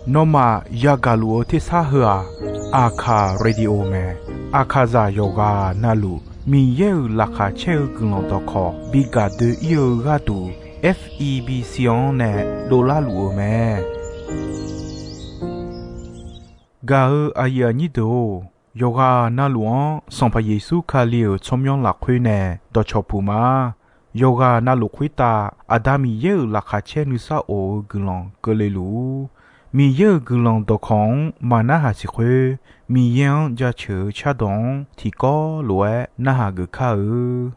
Noma yagalu te sahua Aka radio me Akaza yoga nalu Mi yeu laka cheu gulon doko Biga de iyo gadu FEB sion ne dola luo me Gao aya nido Yoga naluan Sampa Yesu kalio chomyon la kwene Do chopuma Yoga nalu kwita Adami yeu laka che nusa o gulon Golelu Mi yeu gulon dokong Mana hasikwe Mi yen ja che chadon Tiko loe naha ge ka e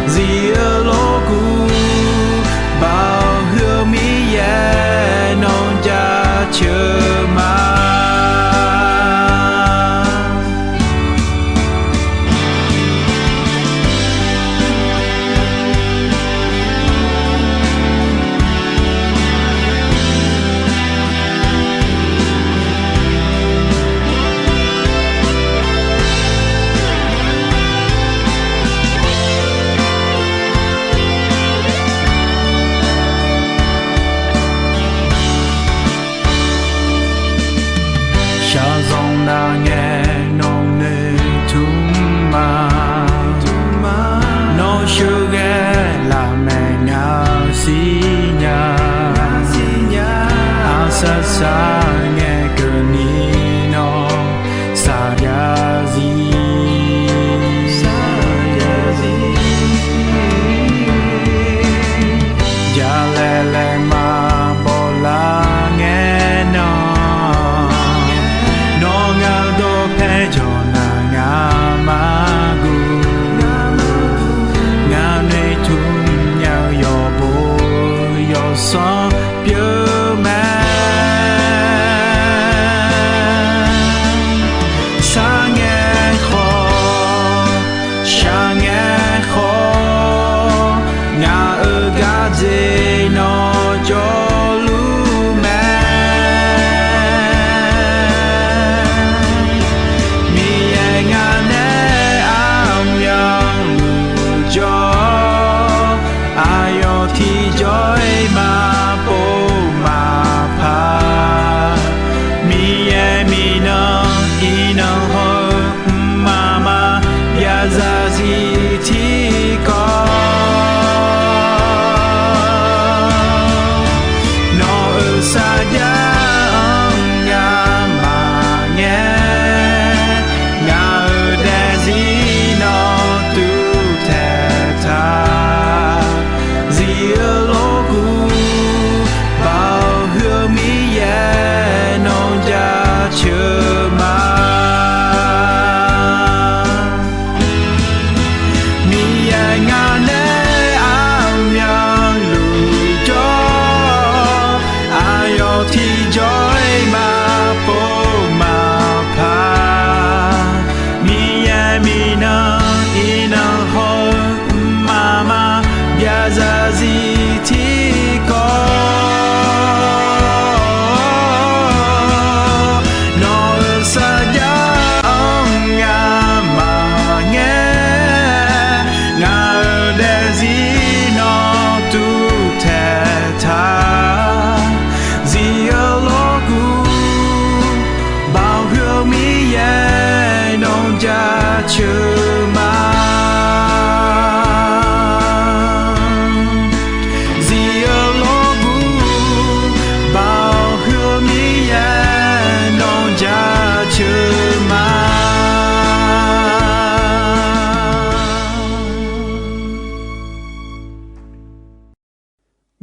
自由路。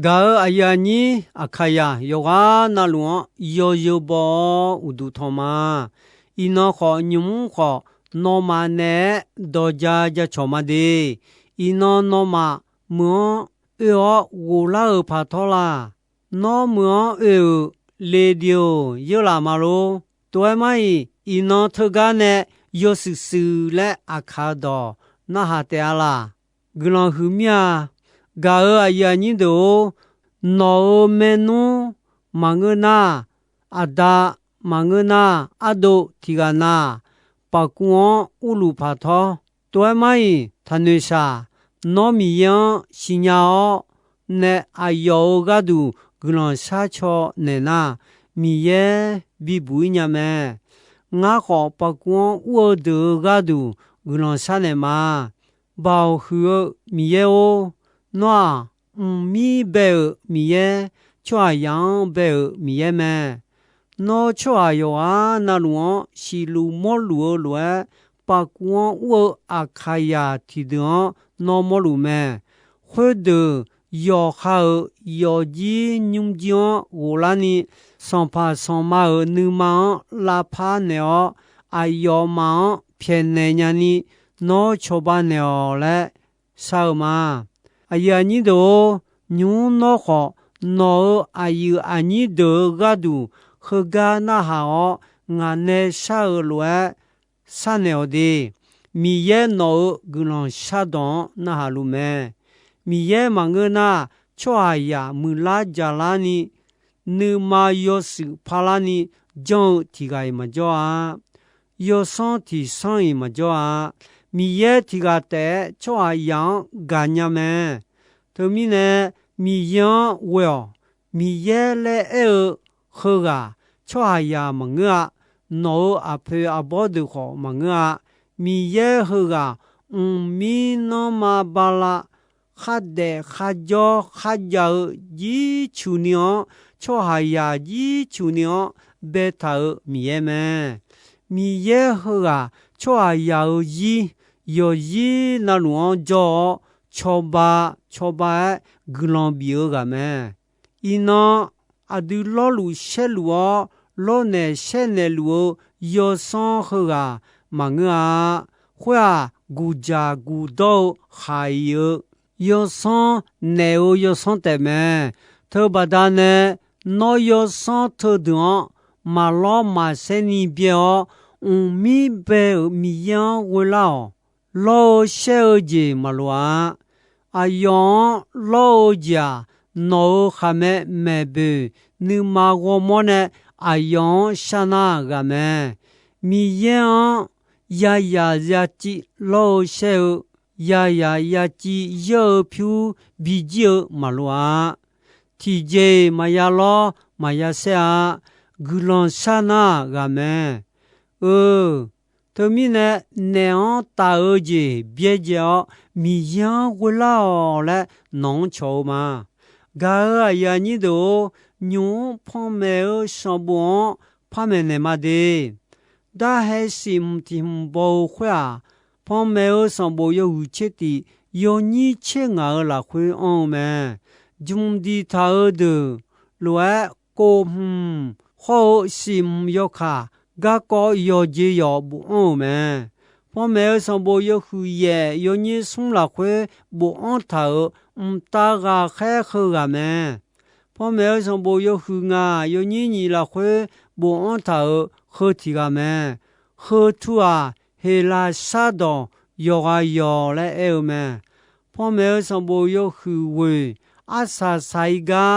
Ga ayani akaya yoga na luo yo yo bo udu thoma ino kho nyum kho no ma ne do ja ja choma de ino no ma mo yo wo la pha thola no mo e le dio yo la ma lo toy mai ino thoga ne yo su su le akha do na ha te ala glon hu mia ga ayani do no menu mangena ada mangena ado tigana pakuo ulu phatho toy mai thanesha no mi yan sinyao ne ayo ga du glon sa cho ne na mi ye bi bu nya me nga kho pakuo wo de ga du glon sa ne ma bao hu mi ye o no mi be mi ye chwa yang be mi ye me no chwa yo a na luo si lu mo lu lo pa kuo wo akaya ti do no mo lu me hu de yo ha yo ji nyum jion wo la ni son pa son ma nu ma la pa ne o a yo ma phe ne nya ni no cho ba ne o le sa ma aya ni do nyu no kho no ayu ani do ga du kho ga na ha o nga ne sa lo sa ne o de mi ye no gu lon sha don na ha lu me mi ye ma nga na chwa ya mu la ja la ni nu ma yo su pha la ni jong ti ga ma jo a yo son ti son ma jo a mi ye ti ga te chwa yang ga nya me to mi ne mi yan well mi ye le e kho ga chwa ya ma nga no a phe a bo de kho ma nga mi ye ho ga mi no ma ba la kha de kha jo kha ja ji chu nyo chwa ya ji chu nyo be ta mi ye me mi ye ho ga chwa ya ji yo ji na lu jo choba glon bio ga me ino adu lo lu she lu lo ne she ne lu yo son ho ga ma nga hwa gu ja gu do hai yo son ne o yo son te me to ba da ne no yo son to do ma lo ma se ni bio mi be mi yan wo la lo she je ma lo ayon lo ja no khame mebe ni ma go mo ne ayon shana ga me mi yan ya ji lo she ya ji yo phu bi ji ma lo ti je ma ya lo ma ya se a gulon shana ga me to mi ne neon ta je bie je mi yan wo la le non cho ma ga ya ni do nyu phom me so bon pha me ne ma de da he sim tim bo khwa phom me so bo yo u che ti yo ni che nga la khwe on me jum di ta de lo ko ho sim yo kha ga ko yo ji yo bu on me phom me so bo yo hu ye yo ni sung la khwe bu on ta ta ga khe khu ga me phom me so bo yo hu nga yo ni la khwe bu on ta khu ti ga me khu tu a he la sa do yo ga yo le e me phom me so bo yo hu we a sa sai ga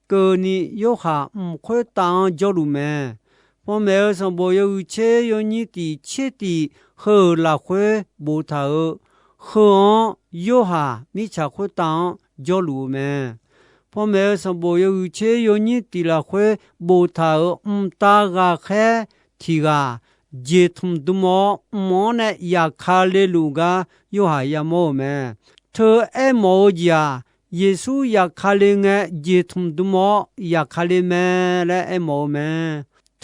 ko ni yo ha khwe ta jo lu me phom me so bo yo che yo ni ti che ti ho la khwe bo ta ho yo ha mi cha khwe ta jo lu me phom me so bo yo che yo ni ti la khwe bo ta ta ga khe ti ga je thum du mo ne ya kha le lu ga yo ha ya mo me tho e mo ja yesu ya kha le nge je thum du mo ya kha le me le e mo me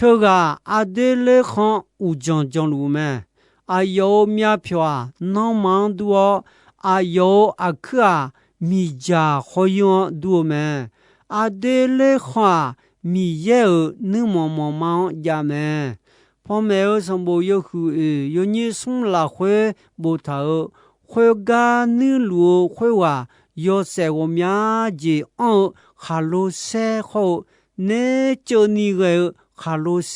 tho ga a de le khon u jon jon lu me a yo mya phwa no mang du a yo a kha mi ja ho yo du me 阿德勒话米耶尔能忙家们。พ่อแม่สมบูรณ์อยู่ยนี่ส่งละหวยบุตรหวยกานึลูหวยว่าโยเสวมีอาจีฮาโลเซเขาเนจนี่เกฮาโลเซ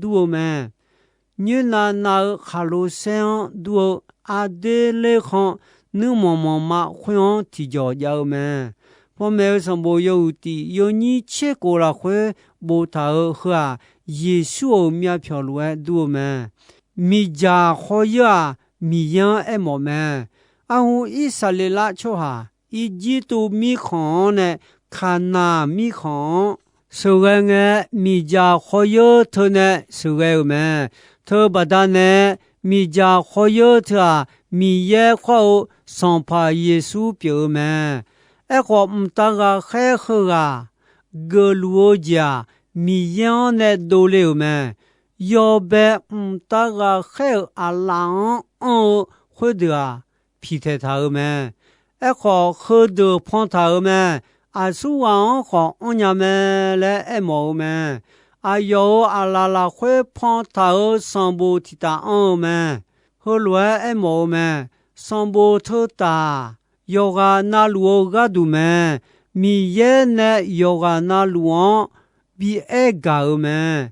ดูแม่นี่นาฮาโลเซดูอาเดเลขนึมาหวยที่จอยาวแม่พ่อแม่สมบูรณ์อยู่นี่เชื่อกูละหวยบุตรหัว耶稣苗飘路多么，米家好呀，米样爱么么？我以色列拉出哈，一季度米糠呢，看那米糠，所以呢，米家好呀，他呢，所以么，他不但呢，米家好呀，他米也好，上怕耶稣表么，个唔得个还好啊，个罗家。米样的都了么？要不大个还阿郎或者皮特头么？好喝的胖头么？苏王好娘们来毛么？有阿拉会胖头上部提大么？后来毛么？上部头大，有个那路个多么？米也呢有个那路比爱高么？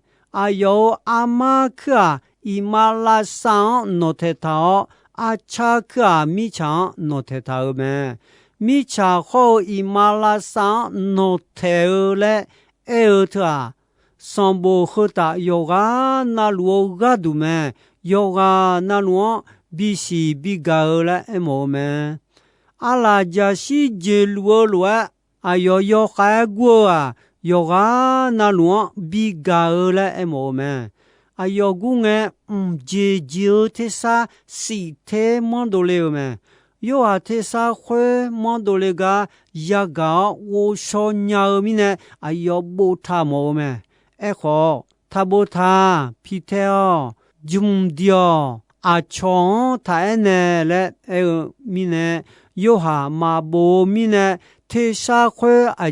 有阿妈克伊马拉桑诺特头，阿查克米强诺特头么？米强好伊马拉桑诺特嘞，特上部后大有个那路个多么？有个那路比西比高嘞么么？阿拉家是接路有海过啊。有个那路比高了么么？有个节特啥西特蛮多了么？有特啥会蛮多了个牙膏我说鸟咪呢？有不他么么？好，他不他皮条中掉冲他呢嘞咪呢？有哈马波咪呢？特啥会阿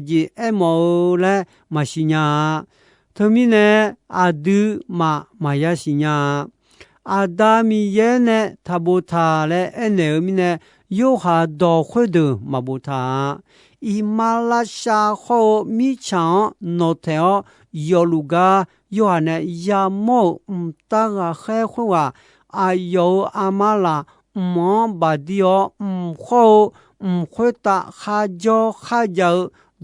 么嘞？马西亚，他们呢都马亚西亚，达米耶呢他不他嘞，那们呢有哈多会的马不他，伊马拉沙好米强诺特有路个有哈呢亚毛大个海会话，有阿马拉巴迪奥好。会打哈叫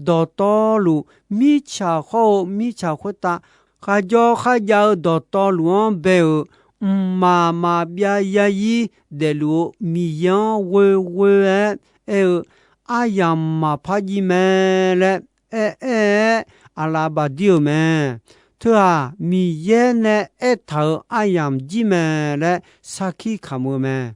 到道路，米恰好米恰会打哈叫到道路背后，妈别呀伊的路米样喂阿呀嘛怕伊么嘞，阿拉巴丢么，他米耶呢头阿呀吉么嘞，萨基卡么么，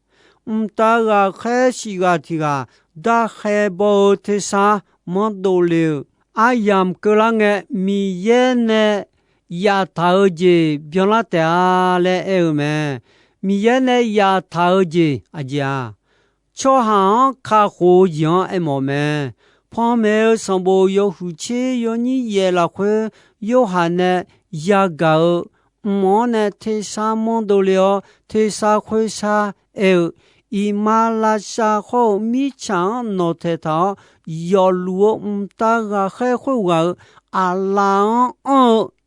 大个开西个提个。da khebo te sa mondole ayam kelange mi yene ya taoje byola te ale eume mi yene ya taoje aja cho ha kha ho yan emome phom me sambo yo hu che yo ni ye la khwe yo ha ne ya ga mo ne te sa mondole te sa khwe sa伊马拉沙好米强诺特头要路大个海会话阿郎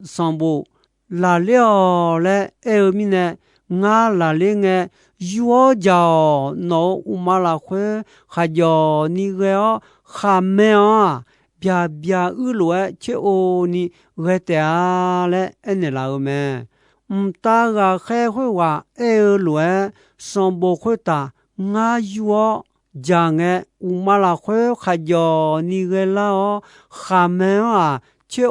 上部拉了嘞米呢俺拉嘞个药叫那乌马拉会还叫你个哈没啊别路去你个的嘞那老么大个海会话路上部会打我有讲个乌马拉会还叫你个老哈们啊，去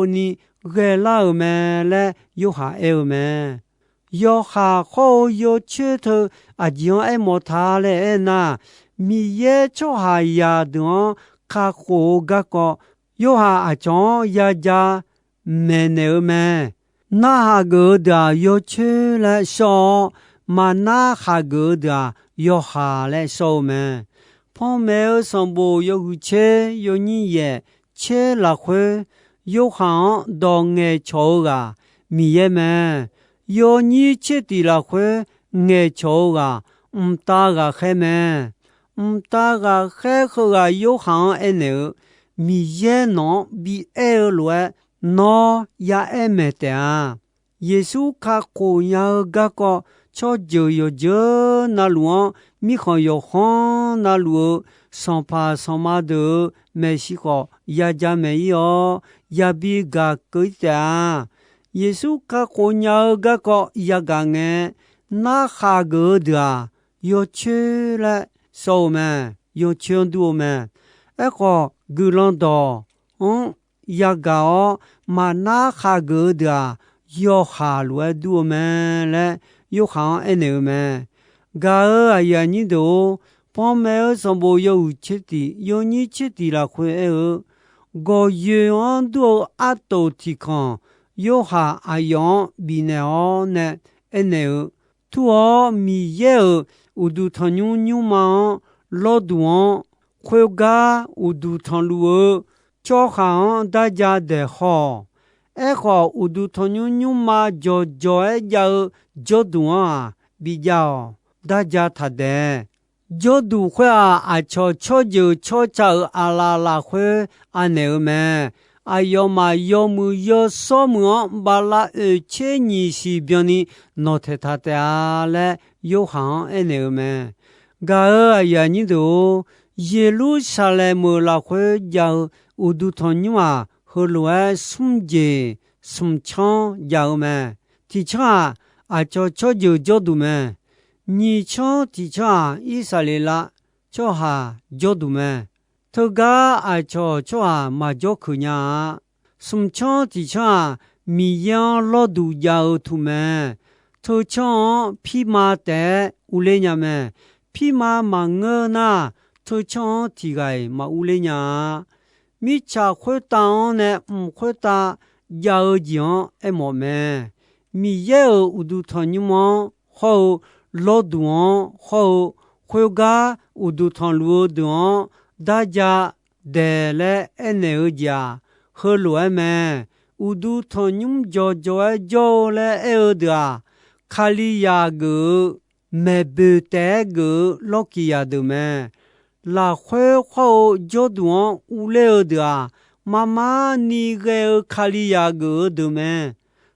你个老们嘞有哈们，有哈好有吃头啊，讲么他嘞那米也做哈呀的，卡好个有哈讲呀家没那么，那个的有吃了少，嘛那个的。有哈来烧么？旁边上部有个车，有你也切拉会有行到爱潮个米耶们，有你切的拉会爱潮个大个海们，大个海后个有行爱牛，米耶孬比爱罗孬也爱没得啊。耶稣卡过呀个cho giờ yo giờ na luo mi kho yo hon na luo son pa son ma de me shi kho ya ja me yo ya bi ga ku ta Yesu ka ko nya ga ko ya ga nge na kha ge da yo che la so me yo chen du me e ko gu lon do ya ga o ma na kha ge da yo ha luo du me le有行爱牛们，噶尔哎呀你都旁边上不有吃的，有你吃的了会儿，个月安都阿都提康，有下哎样比那哦呢爱牛，土哦米耶尔，有都汤牛牛嘛，老多哦，会噶有都汤路，叫行大家的好。ai khó u du thon nyu ma jo jo e ja jo du a bi ja da ja tha de jo du khwa a cho cho ju cho cha a la la khwe a ne me a yo ma yo mu yo so mu ba la e che ni si byo ni no the tha ta le yo han e ne me ga a ya ni do Jerusalem la khwe ja u du thon nyu a和罗松节松枪要么，提枪啊叫就叫度么，你枪提枪以色列啦，叫哈叫度么，头个啊叫啊嘛叫可呀，松枪提枪米样老度要图么，头枪匹马的乌雷呀么，匹马嘛我那头枪提个嘛乌雷呀。米cha会当呢，会打要讲哎么么？米有有都汤你么好老多好会个有都汤路多，大家得来哎那家和罗么？有都汤你叫来哎的，卡里亚个没不得个老几亚的么？la khwe khwo joduan ule da mama ni ge khaliya ge de me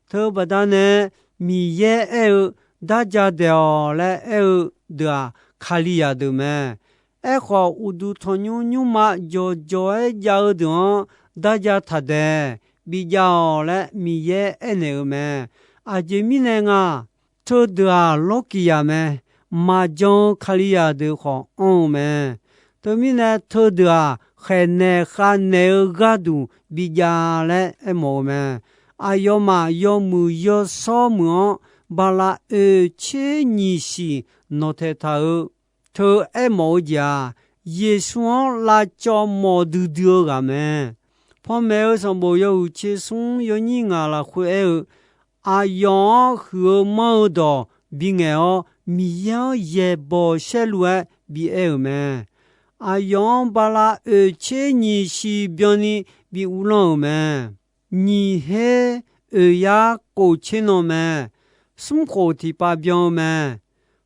tho badane mi ye e da ja de le e da khaliya de me e kho udu thonyu nyu ma jo e ja de da ja tha de bi ja le mi ye e ne me a je mi ne nga tho da lokiya me ma jo khaliya de kho on me tớ mi nè thơ đà khè nè khà nè gà đủ bị già lệ em mồ mè ai yo mà yo mu yo so mu bà la chế nhì xì nó thế thà thơ em mồ già Giêsu là cho mồ đư đưa gà mè phong mẹ song bồ yo chế sung yo nhì ngà là khuê ai yo hứa mơ đỏ bị nghèo mi yo ye bò xe lùa bị mè ayong bala che ni si bioni bi ulong me ni he ya ko cheno me sum ko ti pa bion me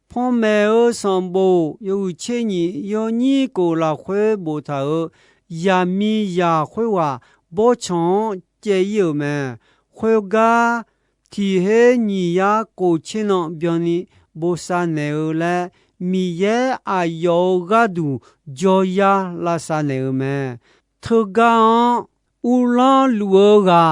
phong me son bo yo che ni yo ni ko la khwe bo tha ya mi ya khwe wa bo chong je yo me khwe ga ti he ni ya ko cheno bioni bo sa ne le mi ye a yo ga du jo ya la sa ne me tho ga u la lu ga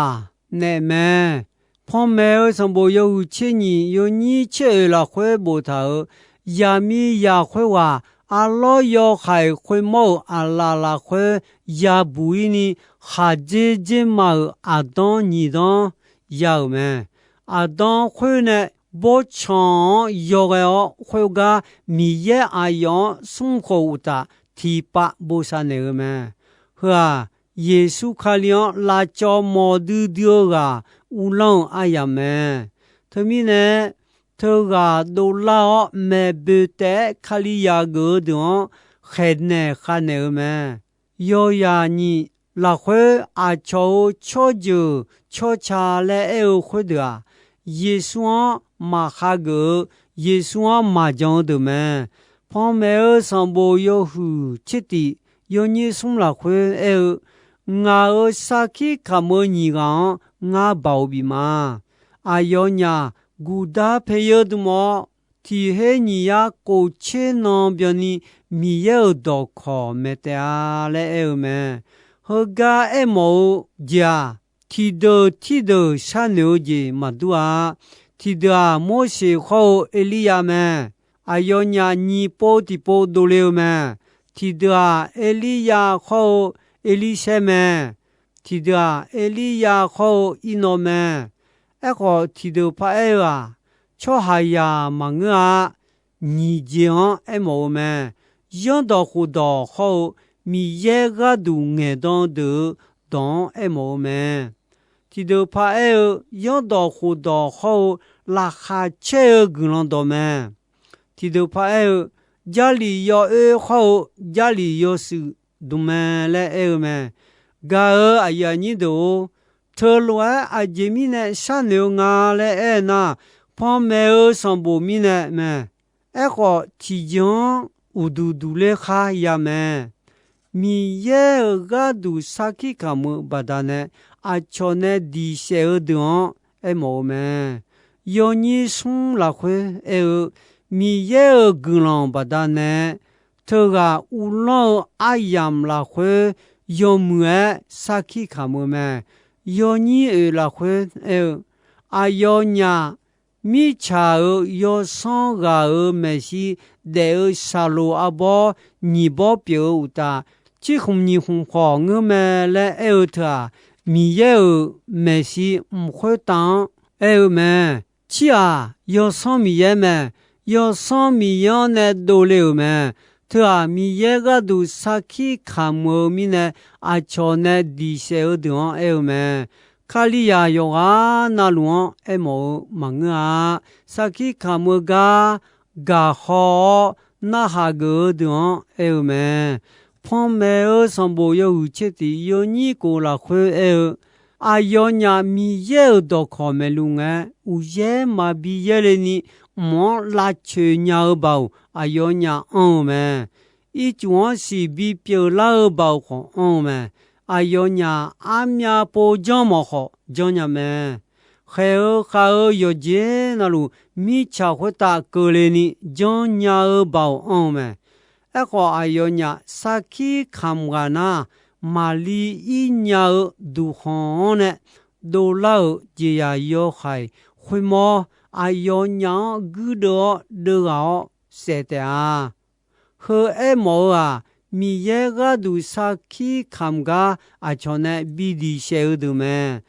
ne me phong me song bo yo che ni yo ni che la khwe bo tha ya mi ya khwe wa a lo yo khai khwe mo a la la khwe ya bu ni ha je je ma a don ni don ya me a don khwe ne bo chong yo ga khwe ga mi ye a yo sung kho ta thi pa bo sa ne me ha Yesu kha lion la cho mo du dio ga u long a ya me thmi ne tho ga do la me be te khali ya go do khe ne kha ne me yo ya ni 拉会阿乔乔就乔查来尔会的啊，耶稣马哈个耶稣马讲的们，旁边尔上波有户切的有你送拉会尔，我萨基卡莫尼讲我包比嘛，阿要伢古达培养的么？提黑你呀，过去那边呢，没有到考没得啊来尔们。和家爱毛家提到山牛节马多啊，提到啊摩西和埃利亚们，阿要伢尼波的波多了们，提到啊埃利亚和埃利塞们，提到啊埃利亚和伊诺们，那个提到帕埃啊，瞧下呀忙啊，你讲爱毛们，养到活到好。米耶个都爱当的当爱毛们，提到怕爱养到活到好，拉下切个人到们，提到怕爱家里要爱好，家里要是都们来爱们，个哎呀你都特乱阿姐米呢，山牛啊来爱那，旁边上波米呢们，爱好提江乌嘟嘟来哈呀们。米耶个都萨基卡姆巴达呢，阿乔呢迪谢尔的哎毛们，要你送拉回哎米耶个人巴达呢，这个乌浪阿阳拉回要么萨基卡姆们，要你拉回哎阿要伢。米查尔要上个尔没西，得尔沙罗阿波尼波表乌达。即红你红花，我们来爱他，米也有没事唔会当爱们，即啊要上米也们，要上米样呢多了们，他米也个都撒起看我米呢，阿乔呢地些个地方爱们。卡里亚有啊，那路爱冇忙啊，撒起看我个好，那下个地方爱们。旁边上波有切的有你过了会阿要伢米也到考没路啊，有些嘛毕业了呢，莫拉去伢包，阿要伢们，一桩是比表拉包好们，阿要伢阿伢不讲么好，讲伢们，还有些那路米茶会打过来呢，讲伢包们。那个阿要伢萨基看个那马里一伢都好呢，都老这呀要害会么？阿要伢个都好写的啊，和爱毛啊，米耶个都萨基看个阿像呢比的写的么？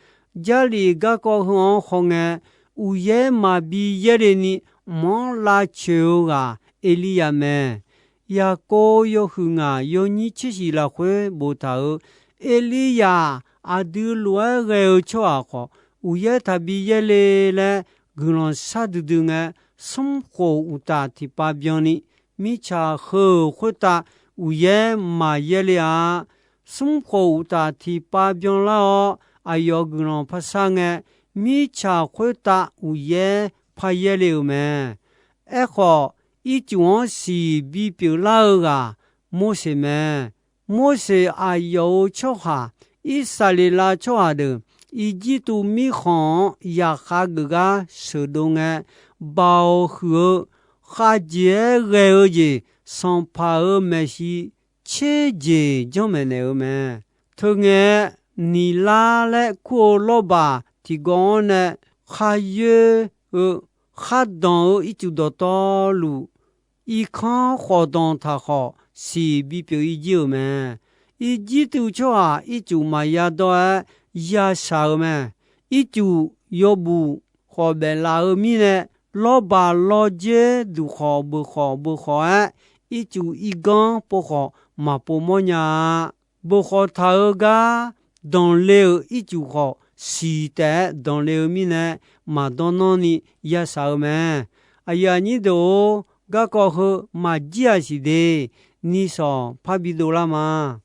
家里个个很好呢，有也嘛比耶的呢，莫拉球啊，埃利亚么？呀，高有很啊，有你其实了会不头，埃利亚阿杜罗个巧啊好，有也他毕业了，个人啥都懂啊，生活有大提把边呢，米茶和会大，有也嘛也了，生活有大提把边了哦，哎哟个人怕啥个，米茶会大，有也怕也了么，哎好。一桩是比表老啊，莫些么？莫些阿有巧哈，以色列拉巧哈的，以及都米行亚哈个手动的包和哈杰个节，上帕尔没西切节就没那么，同个你拉来过老吧，提供呢还有哈当一就到道路。一看活动他好，是比表一九嘛，一季度就啊，一就嘛呀到呀少嘛，一就要不好别拉尔米呢，老爸老姐都好不好啊，一就一gang不好嘛不么呀，不好他尔个当了一就好，是的当了米呢，嘛当那里呀少嘛，哎呀你都。个个和马吉是的，你说怕比多了吗？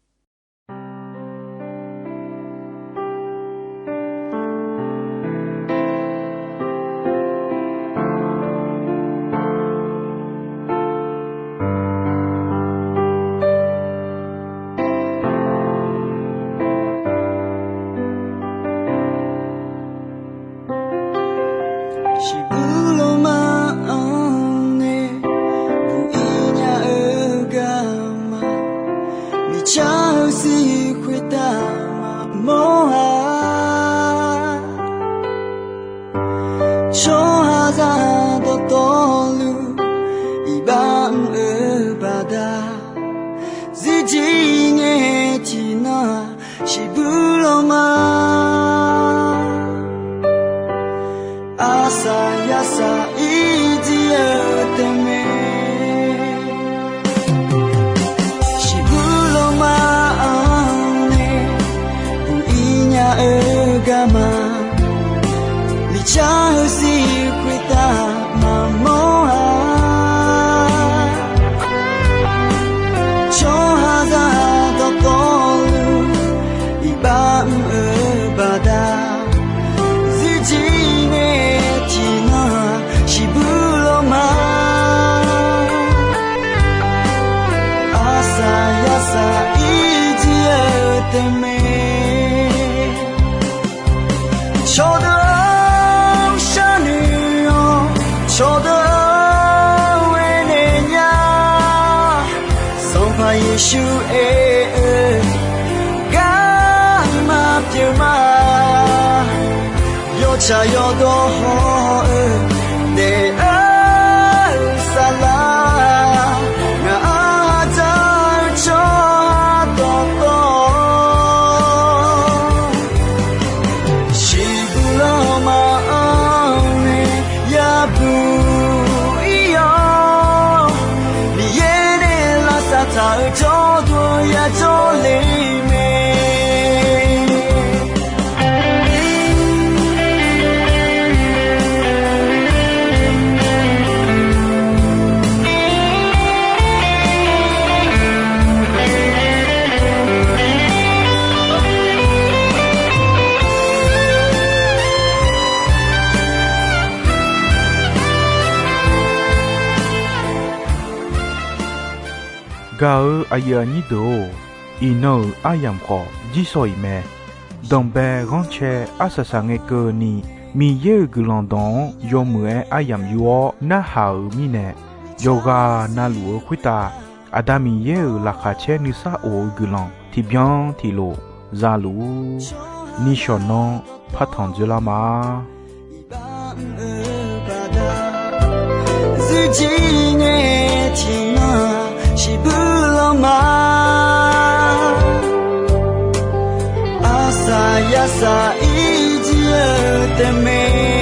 悄是回答梦啊，冲哈扎多多路，一般巴达，自己爱听那是不罗马，阿萨呀萨一直的美。Gama li cha si kwita mamoa cho haza to tolu ibam bada ziji ne tina shibuloma asa yasa idia teme求得山女哦，求得为你呀，送把耶稣干嘛别嘛，有茶有多好的萨拉，那在这多多。找多呀找里面Gao ayani do ino ayam ko jisoi me dombe ronche asasange ko ni mi ye gulandon yomue ayam yuo na hao mine yoga na luo kwita adami ye la khache ni sa o gulan ti bien ti lo zalu ni shonon patan de la ma是不浪漫，阿萨呀萨一直的美。